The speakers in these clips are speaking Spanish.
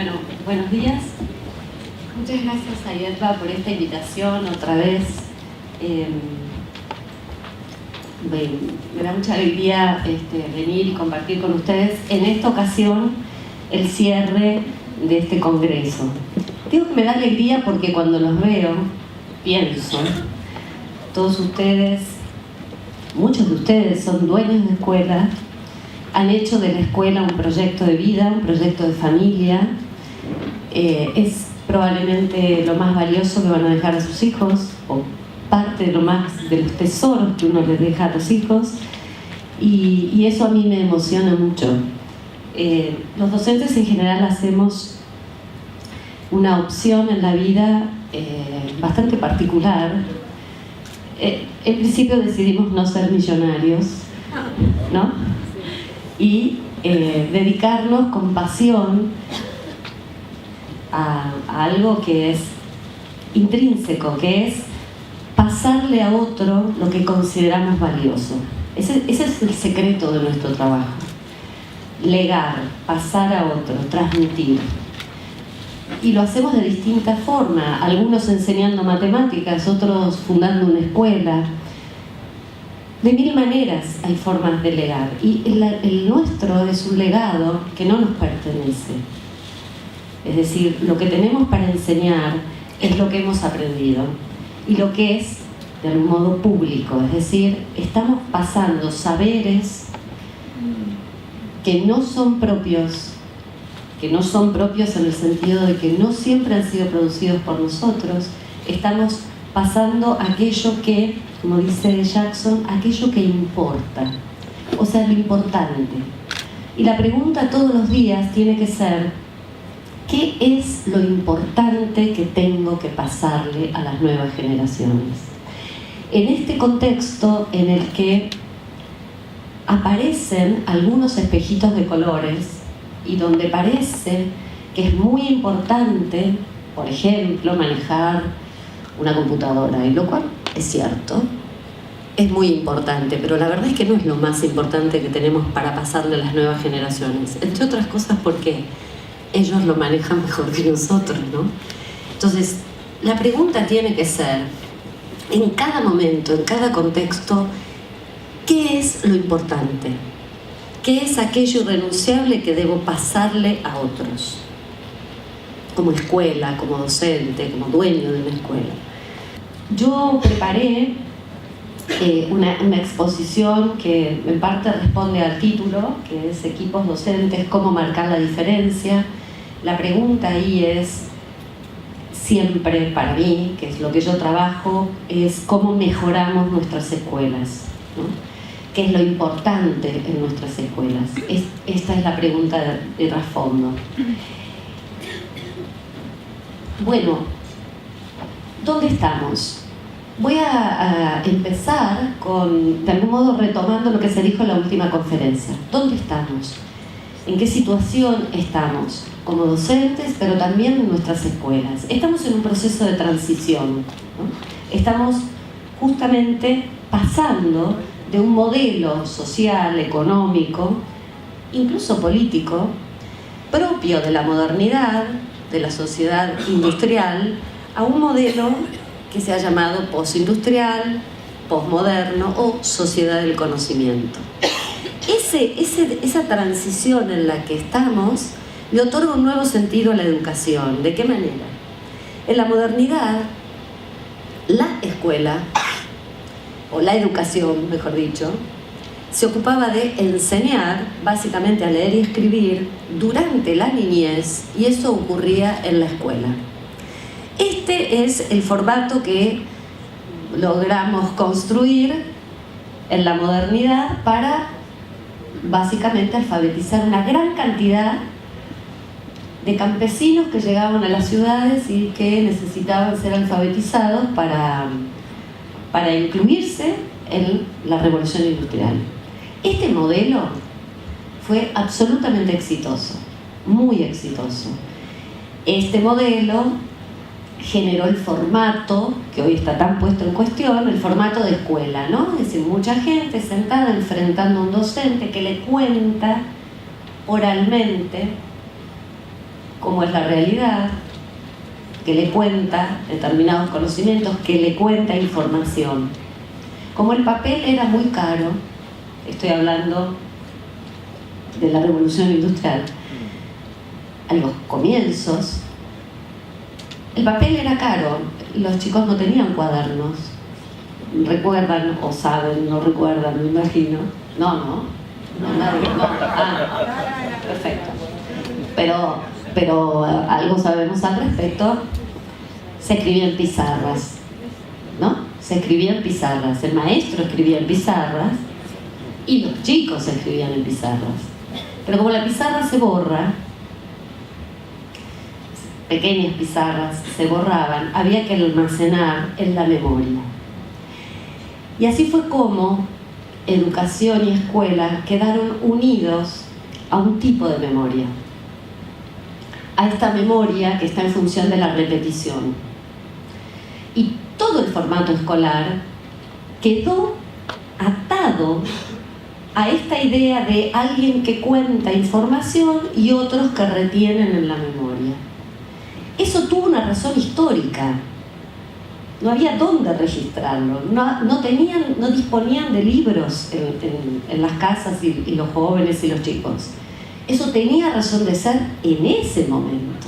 Bueno, buenos días. Muchas gracias a Yerba por esta invitación otra vez. Me da mucha alegría venir y compartir con ustedes en esta ocasión el cierre de este congreso. Digo que me da alegría porque cuando los veo, pienso, todos ustedes, muchos de ustedes son dueños de escuela, han hecho de la escuela un proyecto de vida, un proyecto de familia. Es probablemente lo más valioso que van a dejar a sus hijos, o parte de los tesoros que uno les deja a los hijos, y eso a mí me emociona mucho. Los docentes en general hacemos una opción en la vida bastante particular. En principio decidimos no ser millonarios, ¿no? Y dedicarnos con pasión a algo que es intrínseco, que es pasarle a otro lo que consideramos valioso. Ese es el secreto de nuestro trabajo. Legar, pasar a otro, transmitir. Y lo hacemos de distintas formas, algunos enseñando matemáticas, otros fundando una escuela. De mil maneras hay formas de legar, y el nuestro es un legado que no nos pertenece. Es decir, lo que tenemos para enseñar es lo que hemos aprendido y lo que es de algún modo público, es decir, estamos pasando saberes que no son propios en el sentido de que no siempre han sido producidos por nosotros. Estamos pasando aquello que, como dice Jackson, aquello que importa, o sea, lo importante. Y la pregunta todos los días tiene que ser: ¿qué es lo importante que tengo que pasarle a las nuevas generaciones? En este contexto en el que aparecen algunos espejitos de colores y donde parece que es muy importante, por ejemplo, manejar una computadora, y lo cual es cierto, es muy importante, pero la verdad es que no es lo más importante que tenemos para pasarle a las nuevas generaciones, entre otras cosas porque ellos lo manejan mejor que nosotros, ¿no? Entonces, la pregunta tiene que ser, en cada momento, en cada contexto, ¿qué es lo importante? ¿Qué es aquello irrenunciable que debo pasarle a otros? Como escuela, como docente, como dueño de una escuela. Yo preparé una exposición que en parte responde al título, que es Equipos Docentes, cómo marcar la diferencia. La pregunta ahí es, siempre para mí, que es lo que yo trabajo, es cómo mejoramos nuestras escuelas, ¿no? ¿Qué es lo importante en nuestras escuelas? Esta es la pregunta de trasfondo. Bueno, ¿dónde estamos? Voy a empezar de algún modo retomando lo que se dijo en la última conferencia. ¿Dónde estamos? ¿En qué situación estamos? Como docentes, pero también en nuestras escuelas. Estamos en un proceso de transición, ¿no? Estamos justamente pasando de un modelo social, económico, incluso político, propio de la modernidad, de la sociedad industrial, a un modelo que se ha llamado postindustrial, posmoderno o sociedad del conocimiento. Esa transición en la que estamos le otorga un nuevo sentido a la educación. ¿De qué manera? En la modernidad, la escuela, o la educación, mejor dicho, se ocupaba de enseñar básicamente a leer y escribir durante la niñez, y eso ocurría en la escuela. Este es el formato que logramos construir en la modernidad para básicamente alfabetizar una gran cantidad de campesinos que llegaban a las ciudades y que necesitaban ser alfabetizados para incluirse en la revolución industrial. Este modelo fue absolutamente exitoso, muy exitoso. Este modelo generó el formato que hoy está tan puesto en cuestión, el formato de escuela, ¿no? Es decir, mucha gente sentada enfrentando a un docente que le cuenta oralmente cómo es la realidad, que le cuenta determinados conocimientos, que le cuenta información. Como el papel era muy caro, estoy hablando de la revolución industrial, a los comienzos, el papel era caro, los chicos no tenían cuadernos. ¿Recuerdan o saben? No recuerdan, me imagino. No, nadie, no. Ah, perfecto. Pero algo sabemos al respecto. Se escribía en pizarras, ¿no? Se escribía en pizarras. El maestro escribía en pizarras y los chicos escribían en pizarras. Pero como la pizarra se borra, pequeñas pizarras se borraban, había que almacenar en la memoria. Y así fue como educación y escuela quedaron unidos a un tipo de memoria, a esta memoria que está en función de la repetición. Y todo el formato escolar quedó atado a esta idea de alguien que cuenta información y otros que retienen en la memoria. Eso tuvo una razón histórica. No había dónde registrarlo, no disponían de libros en las casas y los jóvenes y los chicos. Eso tenía razón de ser en ese momento.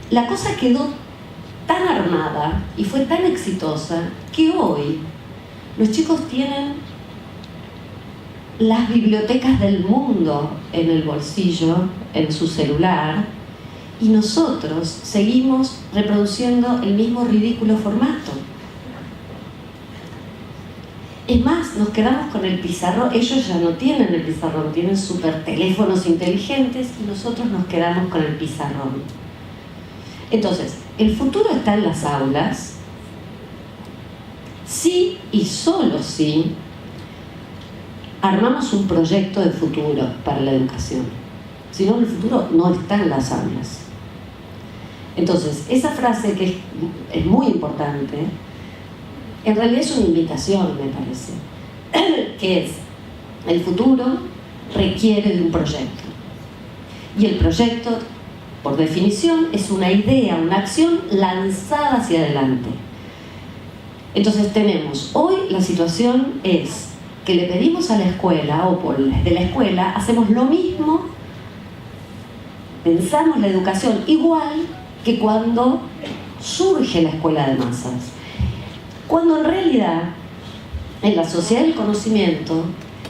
La cosa quedó tan armada y fue tan exitosa que hoy los chicos tienen las bibliotecas del mundo en el bolsillo, en su celular, y nosotros seguimos reproduciendo el mismo ridículo formato. Es más, nos quedamos con el pizarrón. Ellos ya no tienen el pizarrón, tienen super teléfonos inteligentes y nosotros nos quedamos con el pizarrón. Entonces, el futuro está en las aulas, sí y solo si armamos un proyecto de futuro para la educación. Si no, el futuro no está en las aulas. Entonces, esa frase que es muy importante, en realidad es una invitación, me parece, que es: el futuro requiere de un proyecto. Y el proyecto, por definición, es una idea, una acción lanzada hacia adelante. Entonces tenemos, hoy la situación es que le pedimos a la escuela, o de la escuela, hacemos lo mismo, pensamos la educación igual que cuando surge la escuela de masas. Cuando en realidad, en la sociedad del conocimiento,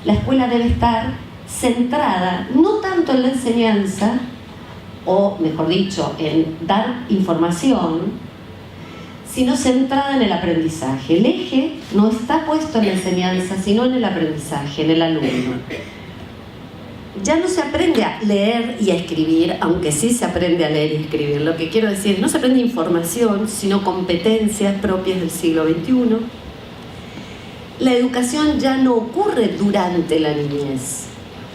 la escuela debe estar centrada no tanto en la enseñanza, o mejor dicho, en dar información, sino centrada en el aprendizaje. El eje no está puesto en la enseñanza, sino en el aprendizaje, en el alumno. Ya no se aprende a leer y a escribir, aunque sí se aprende a leer y escribir. Lo que quiero decir, no se aprende información, sino competencias propias del siglo XXI. La educación ya no ocurre durante la niñez.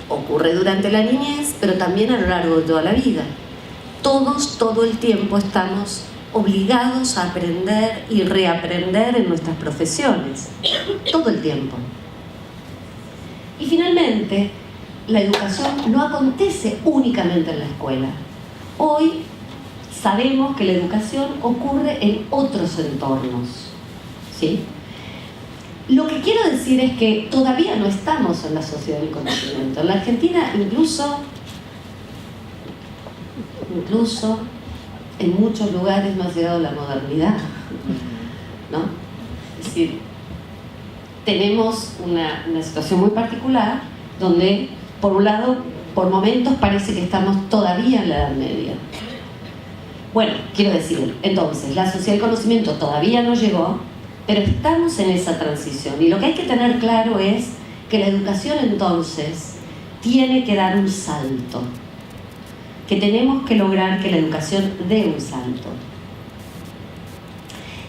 Ocurre durante la niñez, pero también a lo largo de toda la vida. Todos, todo el tiempo, estamos obligados a aprender y reaprender en nuestras profesiones. Todo el tiempo. Y finalmente, la educación no acontece únicamente en la escuela. Hoy sabemos que la educación ocurre en otros entornos, ¿sí? Lo que quiero decir es que todavía no estamos en la sociedad del conocimiento. En la Argentina incluso en muchos lugares no ha llegado la modernidad, ¿no? Es decir, tenemos una situación muy particular donde, por un lado, por momentos parece que estamos todavía en la Edad Media. Bueno, quiero decir, entonces, la sociedad del conocimiento todavía no llegó, pero estamos en esa transición. Y lo que hay que tener claro es que la educación, entonces, tiene que dar un salto. Que tenemos que lograr que la educación dé un salto.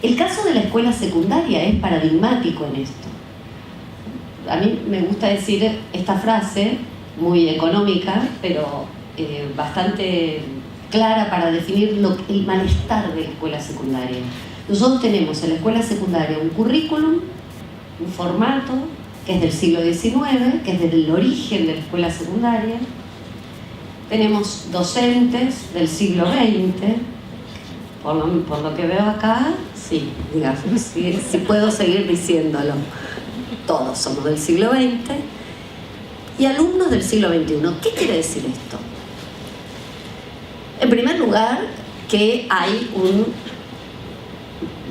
El caso de la escuela secundaria es paradigmático en esto. A mí me gusta decir esta frase, muy económica, pero bastante clara para definir el malestar de la escuela secundaria. Nosotros tenemos en la escuela secundaria un currículum, un formato, que es del siglo XIX, que es desde el origen de la escuela secundaria, tenemos docentes del siglo XX, por lo que veo acá, sí, digamos, sí puedo seguir diciéndolo. Todos somos del siglo XX y alumnos del siglo XXI. ¿Qué quiere decir esto? En primer lugar, que hay un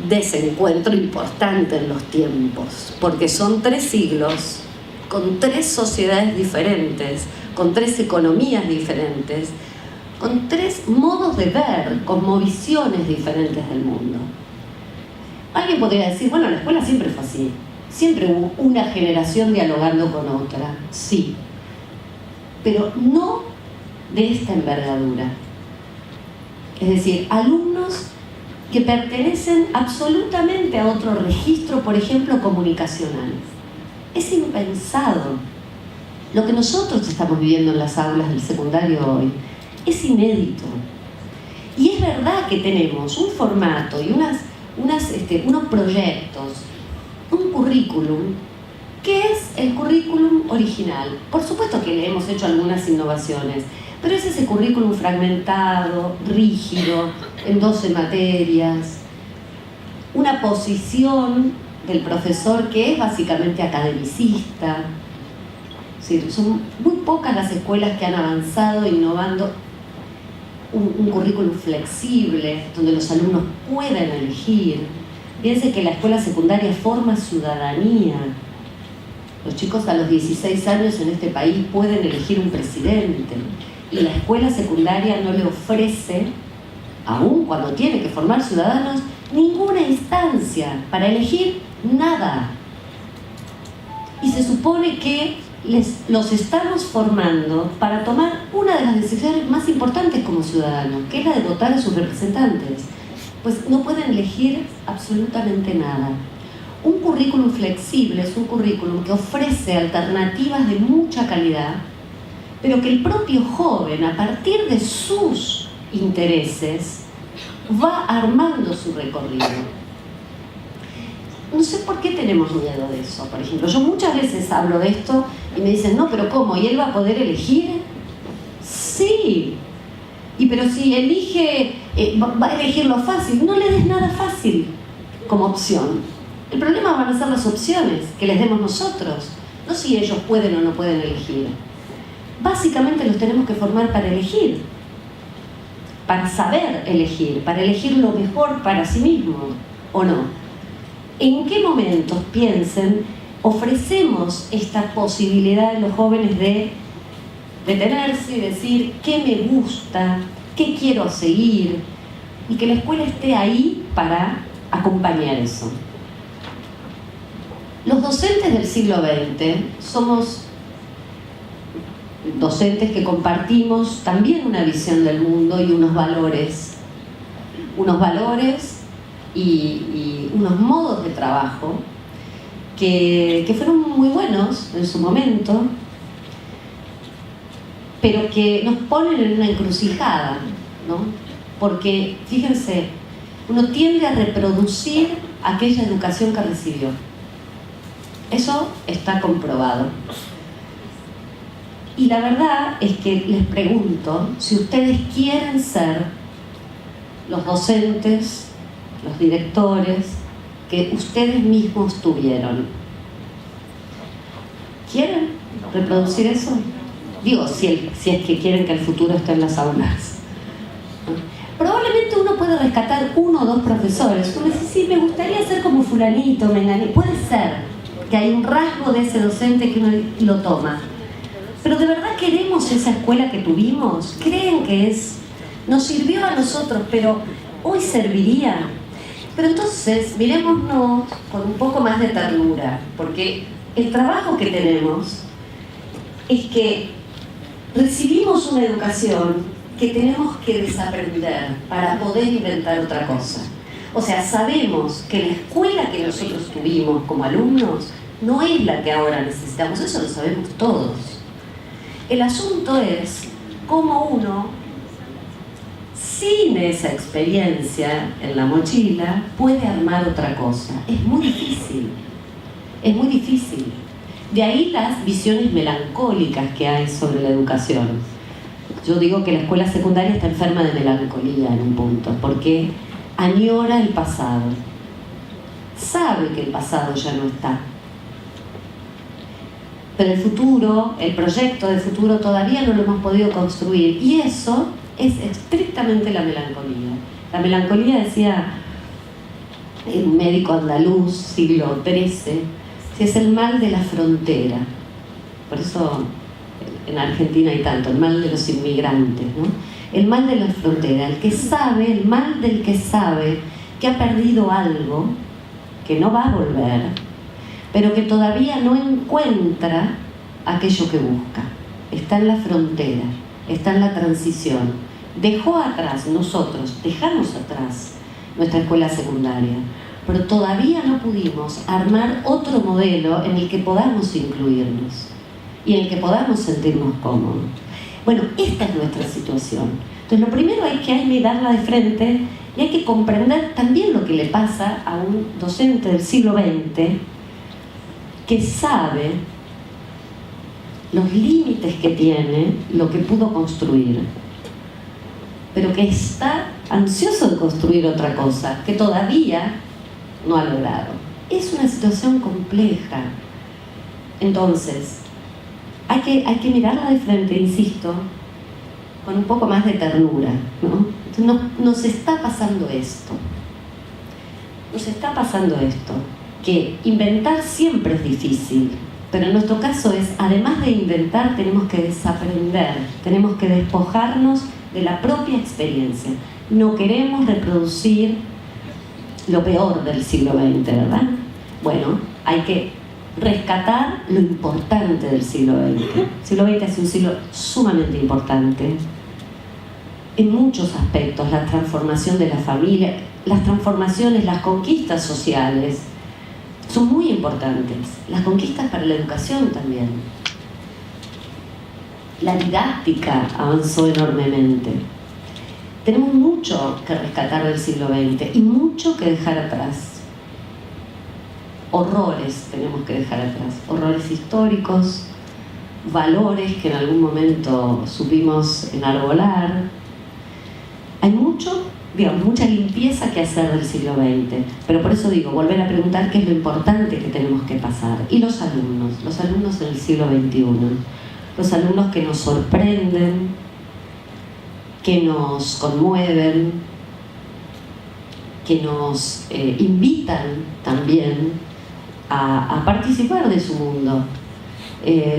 desencuentro importante en los tiempos, porque son 3 siglos, con 3 sociedades diferentes, con 3 economías diferentes, con 3 modos de ver, cosmovisiones diferentes del mundo. Alguien podría decir, bueno, la escuela siempre fue así, siempre hubo una generación dialogando con otra, sí, pero no de esta envergadura. Es decir, alumnos que pertenecen absolutamente a otro registro, por ejemplo, comunicacional. Es impensado. Lo que nosotros estamos viviendo en las aulas del secundario hoy es inédito. Y es verdad que tenemos un formato y unos proyectos, un currículum, que es el currículum original. Por supuesto que le hemos hecho algunas innovaciones, pero es ese currículum fragmentado, rígido, en 12 materias, una posición del profesor que es básicamente academicista. Sí, son muy pocas las escuelas que han avanzado innovando un currículum flexible, donde los alumnos puedan elegir. Piensen que la escuela secundaria forma ciudadanía. Los chicos a los 16 años en este país pueden elegir un presidente. Y la escuela secundaria no le ofrece, aun cuando tiene que formar ciudadanos, ninguna instancia para elegir nada. Y se supone que los estamos formando para tomar una de las decisiones más importantes como ciudadanos, que es la de votar a sus representantes. Pues no pueden elegir absolutamente nada. Un currículum flexible es un currículum que ofrece alternativas de mucha calidad, pero que el propio joven, a partir de sus intereses, va armando su recorrido. No sé por qué tenemos miedo de eso. Por ejemplo, yo muchas veces hablo de esto y me dicen, no, pero ¿cómo? ¿Y él va a poder elegir? Sí. Y pero si elige, va a elegir lo fácil. No le des nada fácil como opción. El problema van a ser las opciones que les demos nosotros, no si ellos pueden o no pueden elegir. Básicamente los tenemos que formar para elegir, para saber elegir, para elegir lo mejor para sí mismos, ¿o no? ¿En qué momentos, piensen, ofrecemos esta posibilidad de los jóvenes de detenerse y decir qué me gusta, qué quiero seguir, y que la escuela esté ahí para acompañar eso? Los docentes del siglo XX somos docentes que compartimos también una visión del mundo y unos valores y unos modos de trabajo que fueron muy buenos en su momento, pero que nos ponen en una encrucijada, ¿no? Porque, fíjense, uno tiende a reproducir aquella educación que recibió. Eso está comprobado. Y la verdad es que les pregunto si ustedes quieren ser los docentes, los directores que ustedes mismos tuvieron. ¿Quieren reproducir eso? Digo, si es que quieren que el futuro esté en las aulas. Probablemente uno puede rescatar 1 o 2 profesores. Uno dice, sí, me gustaría ser como fulanito, menganito. Puede ser que hay un rasgo de ese docente que uno lo toma. Pero ¿de verdad queremos esa escuela que tuvimos? ¿Creen que nos sirvió a nosotros, pero hoy serviría? Pero entonces, mirémonos con un poco más de ternura, porque el trabajo que tenemos es que recibimos una educación que tenemos que desaprender para poder inventar otra cosa. O sea, sabemos que la escuela que nosotros tuvimos como alumnos no es la que ahora necesitamos, eso lo sabemos todos. El asunto es cómo uno, sin esa experiencia en la mochila, puede armar otra cosa. Es muy difícil, es muy difícil. De ahí las visiones melancólicas que hay sobre la educación. Yo digo que la escuela secundaria está enferma de melancolía en un punto, porque añora el pasado. Sabe que el pasado ya no está. Pero el futuro, el proyecto de futuro todavía no lo hemos podido construir. Y eso es estrictamente la melancolía. La melancolía, decía un médico andaluz, siglo XIII, es el mal de la frontera. Por eso en Argentina hay tanto, el mal de los inmigrantes, ¿no? El mal de la frontera, el que sabe, el mal del que sabe que ha perdido algo, que no va a volver, pero que todavía no encuentra aquello que busca. Está en la frontera, está en la transición. Dejó atrás, nosotros dejamos atrás nuestra escuela secundaria, pero todavía no pudimos armar otro modelo en el que podamos incluirnos y en el que podamos sentirnos cómodos. Bueno, esta es nuestra situación. Entonces, lo primero hay que mirarla de frente y hay que comprender también lo que le pasa a un docente del siglo XX que sabe los límites que tiene, lo que pudo construir, pero que está ansioso de construir otra cosa, que todavía no ha logrado. Es una situación compleja. Entonces, hay que mirarla de frente, insisto, con un poco más de ternura, ¿no? Entonces, nos está pasando esto. Nos está pasando esto, que inventar siempre es difícil, pero en nuestro caso es, además de inventar, tenemos que desaprender, tenemos que despojarnos de la propia experiencia. No queremos reproducir lo peor del siglo XX, ¿verdad? Bueno, hay que rescatar lo importante del siglo XX. El siglo XX es un siglo sumamente importante en muchos aspectos. La transformación de la familia, las transformaciones, las conquistas sociales son muy importantes. Las conquistas para la educación también. La didáctica avanzó enormemente. Tenemos mucho que rescatar del siglo XX y mucho que dejar atrás. Horrores tenemos que dejar atrás. Horrores históricos, valores que en algún momento supimos enarbolar. Hay mucha limpieza que hacer del siglo XX. Pero por eso digo, volver a preguntar qué es lo importante que tenemos que pasar. Y los alumnos en el siglo XXI. Los alumnos que nos sorprenden, que nos conmueven, que nos invitan también a participar de su mundo.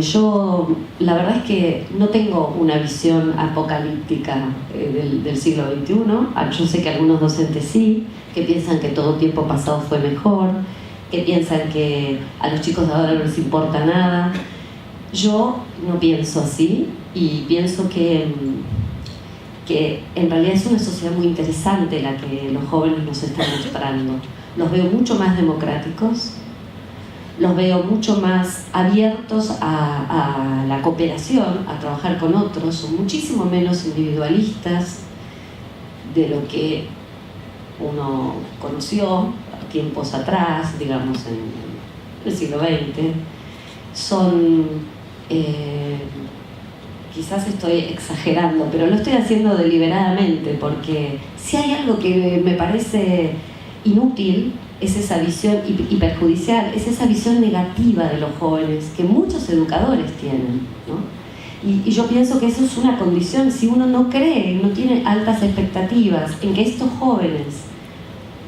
Yo la verdad es que no tengo una visión apocalíptica del siglo XXI. Yo sé que algunos docentes sí, que piensan que todo tiempo pasado fue mejor, que piensan que a los chicos de ahora no les importa nada. Yo no pienso así y pienso que en realidad es una sociedad muy interesante la que los jóvenes nos están mostrando. Los veo mucho más democráticos, los veo mucho más abiertos a la cooperación, a trabajar con otros, son muchísimo menos individualistas de lo que uno conoció tiempos atrás, digamos en el siglo XX. Son, quizás estoy exagerando, pero lo estoy haciendo deliberadamente, porque si hay algo que me parece inútil, es esa visión y perjudicial, es esa visión negativa de los jóvenes que muchos educadores tienen, ¿no? Y yo pienso que eso es una condición. Si uno no cree, no tiene altas expectativas en que estos jóvenes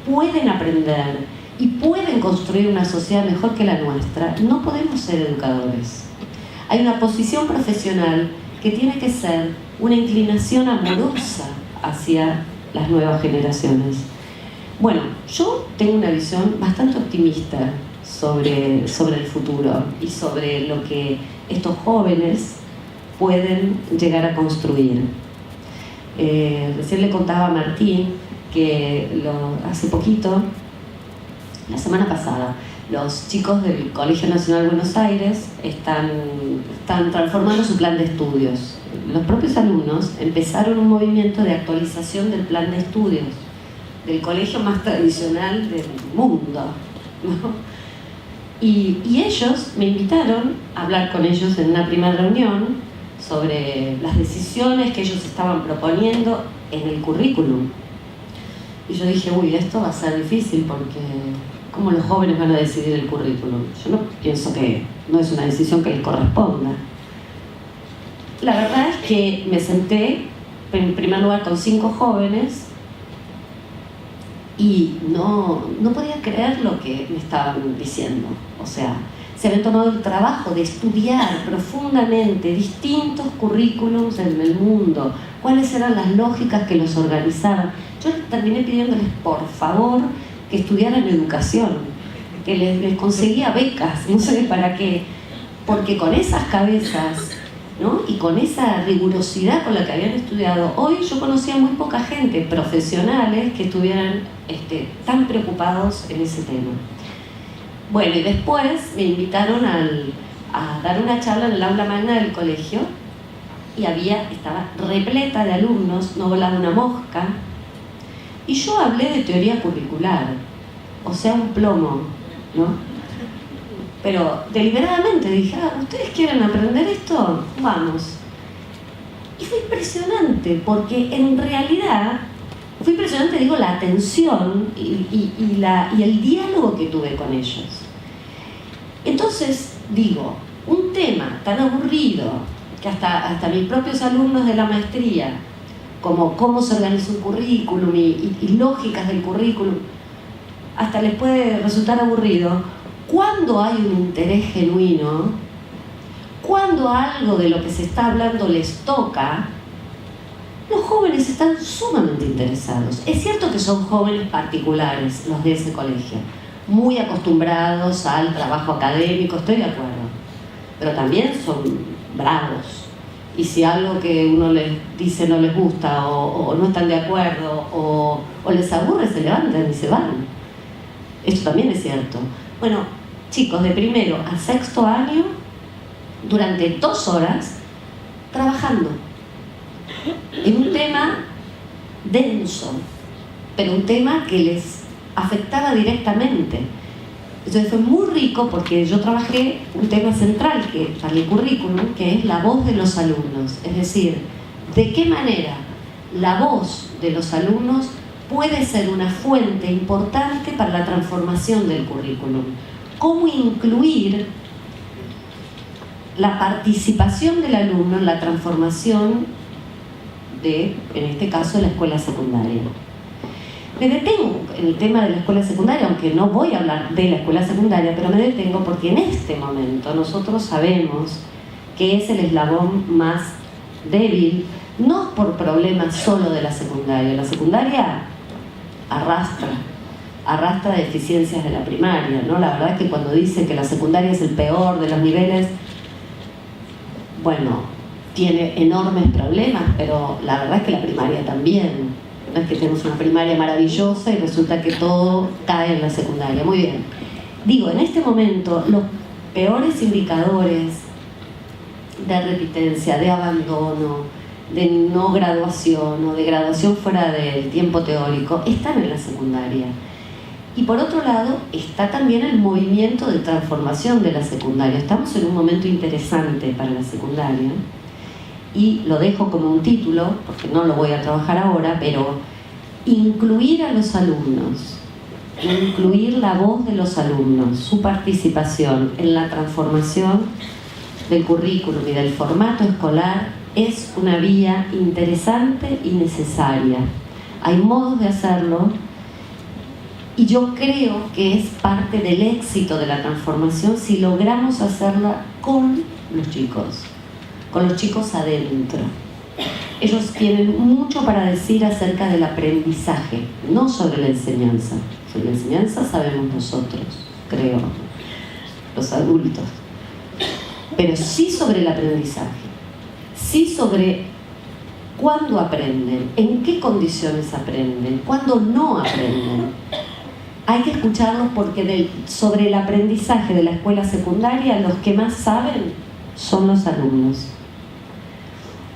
pueden aprender y pueden construir una sociedad mejor que la nuestra, no podemos ser educadores. Hay una posición profesional que tiene que ser una inclinación amorosa hacia las nuevas generaciones. Bueno, yo tengo una visión bastante optimista sobre el futuro y sobre lo que estos jóvenes pueden llegar a construir. Recién le contaba a Martín que hace poquito, la semana pasada, los chicos del Colegio Nacional de Buenos Aires están transformando su plan de estudios. Los propios alumnos empezaron un movimiento de actualización del plan de estudios del colegio más tradicional del mundo, ¿no? Y ellos me invitaron a hablar con ellos en una primera reunión sobre las decisiones que ellos estaban proponiendo en el currículum. Y yo dije, uy, esto va a ser difícil porque ¿cómo los jóvenes van a decidir el currículum? Yo no pienso que no es una decisión que les corresponda. La verdad es que me senté en primer lugar con 5 jóvenes y no podía creer lo que me estaban diciendo. O sea, se habían tomado el trabajo de estudiar profundamente distintos currículums en el mundo, cuáles eran las lógicas que los organizaban. Yo terminé pidiéndoles, por favor, que estudiaran educación, que les conseguía becas, no sé para qué, porque con esas cabezas, ¿no? Y con esa rigurosidad con la que habían estudiado, hoy yo conocía muy poca gente, profesionales, que estuvieran tan preocupados en ese tema. Bueno, y después me invitaron a dar una charla en el aula magna del colegio y estaba repleta de alumnos, no volaba una mosca, y yo hablé de teoría curricular, o sea, un plomo, ¿no? Pero deliberadamente dije, ¿ustedes quieren aprender esto? Vamos. Y fue impresionante, porque en realidad fue impresionante, digo, la atención y el diálogo que tuve con ellos. Entonces, digo, un tema tan aburrido que hasta mis propios alumnos de la maestría, como cómo se organiza un currículum y lógicas del currículum, hasta les puede resultar aburrido. Cuando hay un interés genuino, cuando algo de lo que se está hablando les toca, los jóvenes están sumamente interesados. Es cierto que son jóvenes particulares los de ese colegio, muy acostumbrados al trabajo académico, estoy de acuerdo, pero también son bravos. Y si algo que uno les dice no les gusta o no están de acuerdo o les aburre, se levantan y se van. Esto también es cierto. Bueno, chicos de primero a sexto año, durante 2 horas, trabajando en un tema denso, pero un tema que les afectaba directamente. Entonces fue muy rico porque yo trabajé un tema central para el currículum, que es la voz de los alumnos. Es decir, de qué manera la voz de los alumnos puede ser una fuente importante para la transformación del currículum. Cómo incluir la participación del alumno en la transformación en este caso, la escuela secundaria. Me detengo en el tema de la escuela secundaria, aunque no voy a hablar de la escuela secundaria, pero me detengo porque en este momento nosotros sabemos que es el eslabón más débil, no por problemas solo de la secundaria. La secundaria arrastra deficiencias de la primaria, ¿no? La verdad es que cuando dicen que la secundaria es el peor de los niveles, bueno, tiene enormes problemas, pero la verdad es que la primaria también. No es que tenemos una primaria maravillosa y resulta que todo cae en la secundaria. Muy bien. Digo, en este momento, los peores indicadores de repitencia, de abandono, de no graduación o de graduación fuera del tiempo teórico, están en la secundaria. Y por otro lado, está también el movimiento de transformación de la secundaria. Estamos en un momento interesante para la secundaria. Y lo dejo como un título, porque no lo voy a trabajar ahora, pero incluir a los alumnos, incluir la voz de los alumnos, su participación en la transformación del currículum y del formato escolar es una vía interesante y necesaria. Hay modos de hacerlo y yo creo que es parte del éxito de la transformación si logramos hacerla con los chicos adentro. Ellos tienen mucho para decir acerca del aprendizaje, no sobre la enseñanza. Sobre la enseñanza sabemos nosotros, creo, los adultos. Pero sí sobre el aprendizaje, sí sobre cuándo aprenden, en qué condiciones aprenden, cuándo no aprenden. Hay que escucharlos porque sobre el aprendizaje de la escuela secundaria, los que más saben son los alumnos.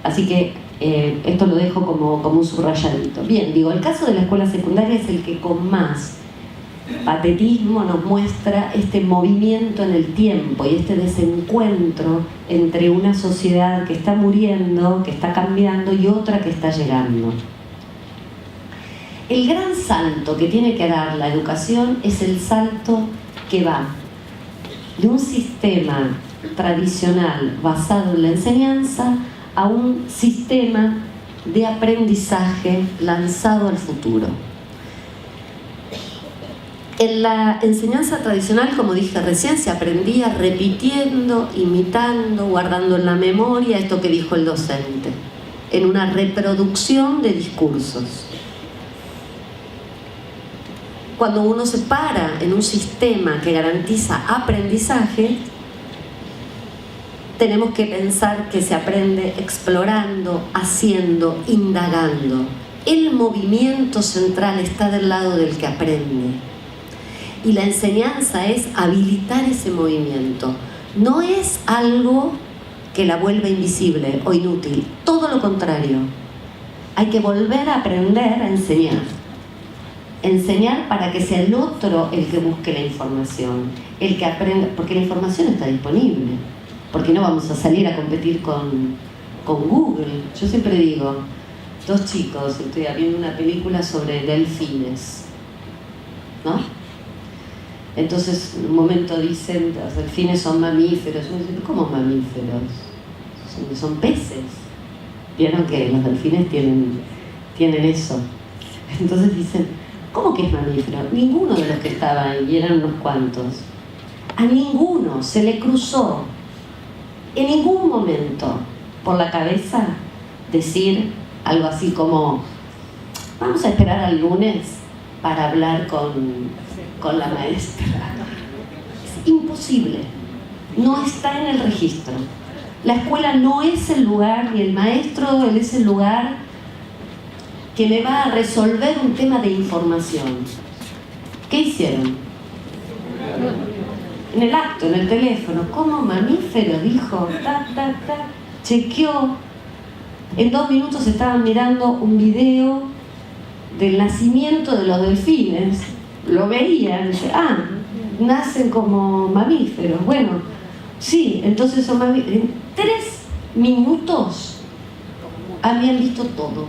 Así que esto lo dejo como un subrayadito. Bien, digo, el caso de la escuela secundaria es el que con más patetismo nos muestra este movimiento en el tiempo y este desencuentro entre una sociedad que está muriendo, que está cambiando, y otra que está llegando. El gran salto que tiene que dar la educación es el salto que va de un sistema tradicional basado en la enseñanza a un sistema de aprendizaje lanzado al futuro. En la enseñanza tradicional, como dije recién, se aprendía repitiendo, imitando, guardando en la memoria esto que dijo el docente, en una reproducción de discursos. Cuando uno se para en un sistema que garantiza aprendizaje, tenemos que pensar que se aprende explorando, haciendo, indagando. El movimiento central está del lado del que aprende. Y la enseñanza es habilitar ese movimiento. No es algo que la vuelva invisible o inútil. Todo lo contrario. Hay que volver a aprender a enseñar. Enseñar para que sea el otro el que busque la información, el que aprenda, porque la información está disponible. Porque no vamos a salir a competir con Google. Yo siempre digo, dos chicos, estoy viendo una película sobre delfines, ¿no? Entonces, en un momento dicen, los delfines son mamíferos. Yo digo, ¿cómo mamíferos? Son peces. Vieron que los delfines tienen eso. Entonces dicen, ¿cómo que es mamífero? Ninguno de los que estaban ahí, y eran unos cuantos, a ninguno se le cruzó en ningún momento por la cabeza decir algo así como, vamos a esperar al lunes para hablar con la maestra. Es imposible. No está en el registro. La escuela no es el lugar, ni el maestro él es el lugar que me va a resolver un tema de información. ¿Qué hicieron? En el acto, en el teléfono, ¿cómo mamífero? Dijo, chequeó. En 2 minutos estaban mirando un video del nacimiento de los delfines. Lo veían, nacen como mamíferos. Bueno, sí, entonces son mamíferos. En 3 minutos habían visto todo.